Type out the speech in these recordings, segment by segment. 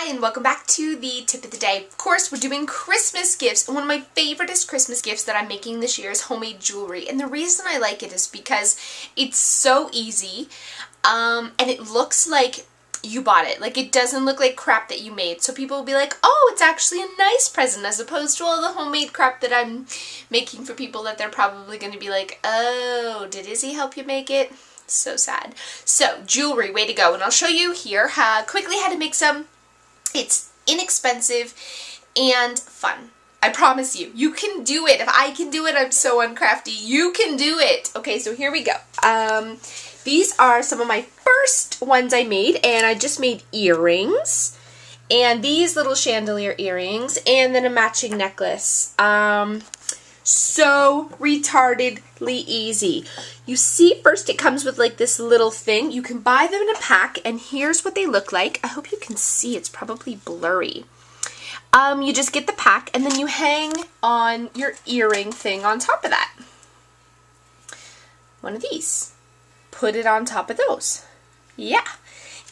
and welcome back to the tip of the day. Of course, we're doing Christmas gifts, and one of my favoriteest Christmas gifts that I'm making this year is homemade jewelry. And the reason I like it is because it's so easy, and it looks like you bought it. Like, it doesn't look like crap that you made. So people will be like, oh, it's actually a nice present, as opposed to all the homemade crap that I'm making for people that they're probably going to be like, oh, did Izzy help you make it? So sad. So, jewelry, way to go. And I'll show you here quickly how to make some. It's inexpensive and fun. I promise you. You can do it. If I can do it, I'm so uncrafty. You can do it. Okay, so here we go. These are some of my first ones I made, and I just made earrings. And these little chandelier earrings, and then a matching necklace. So retardedly easy. You see, first it comes with like this little thing. You can buy them in a pack, and here's what they look like. I hope you can see. It's probably blurry. You just get the pack, and then you hang on your earring thing on top of that. One of these. Put it on top of those. Yeah.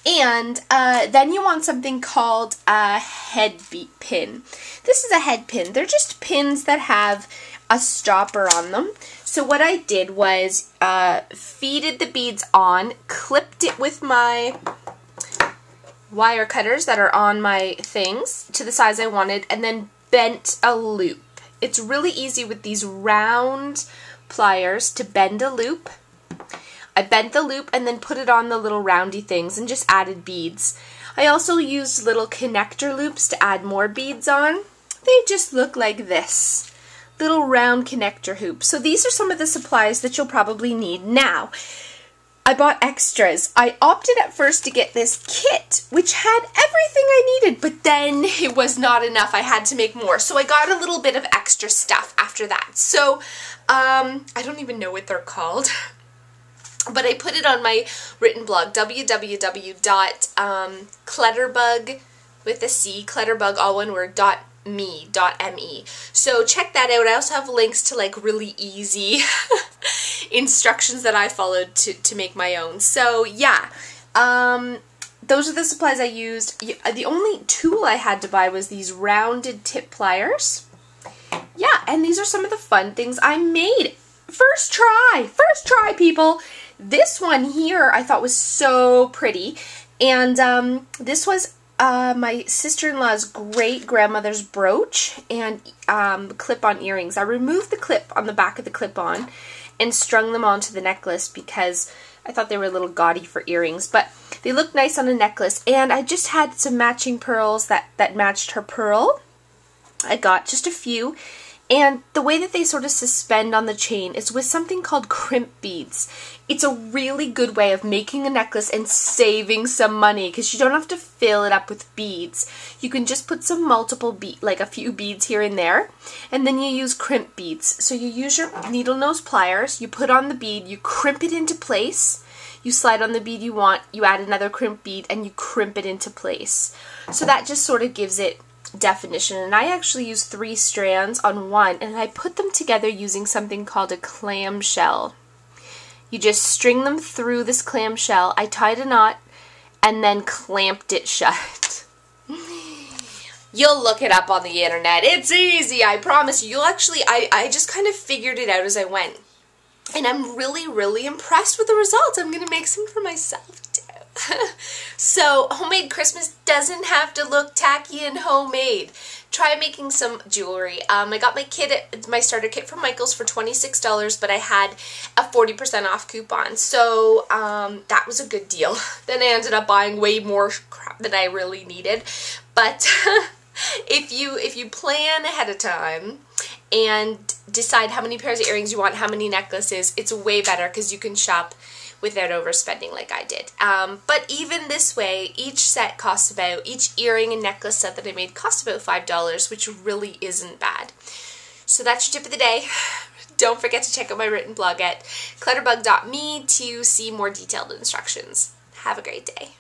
And then you want something called a head pin. This is a head pin. They're just pins that have a stopper on them. So what I did was feeded the beads on, clipped it with my wire cutters that are on my things to the size I wanted, and then bent a loop. It's really easy with these round pliers to bend a loop. I bent the loop and then put it on the little roundy things and just added beads. I also used little connector loops to add more beads on. They just look like this. Little round connector hoops. So these are some of the supplies that you'll probably need. Now, I bought extras. I opted at first to get this kit, which had everything I needed, but then it was not enough. I had to make more. So I got a little bit of extra stuff after that. So, I don't even know what they're called. But I put it on my written blog, www.clutterbug, with a C, clutterbug, all one word, .me. So check that out. I also have links to like really easy instructions that I followed to make my own. So yeah, those are the supplies I used. The only tool I had to buy was these rounded tip pliers. Yeah, and these are some of the fun things I made. First try, people. This one here I thought was so pretty, and this was my sister-in-law's great-grandmother's brooch and clip-on earrings. I removed the clip on the back of the clip-on and strung them onto the necklace because I thought they were a little gaudy for earrings, but they look nice on a necklace. And I just had some matching pearls that matched her pearl. I got just a few. And the way that they sort of suspend on the chain is with something called crimp beads. It's a really good way of making a necklace and saving some money because you don't have to fill it up with beads. You can just put some multiple like a few beads here and there, and then you use crimp beads. So you use your needle nose pliers, you put on the bead, you crimp it into place, you slide on the bead you want, you add another crimp bead, and you crimp it into place. So that just sort of gives it definition. And I actually used 3 strands on one, and I put them together using something called a clamshell. You just string them through this clamshell. I tied a knot and then clamped it shut. You'll look it up on the internet. It's easy, I promise you. You'll actually, I just kind of figured it out as I went. And I'm really, really impressed with the results. I'm going to make some for myself too. So, homemade Christmas doesn't have to look tacky and homemade. Try making some jewelry. I got my starter kit from Michael's for $26, but I had a 40% off coupon. So, that was a good deal. Then I ended up buying way more crap than I really needed. But if you plan ahead of time and decide how many pairs of earrings you want, how many necklaces, it's way better because you can shop without overspending like I did. But even this way, each earring and necklace set that I made cost about $5, which really isn't bad. So that's your tip of the day. Don't forget to check out my written blog at clutterbug.me to see more detailed instructions. Have a great day.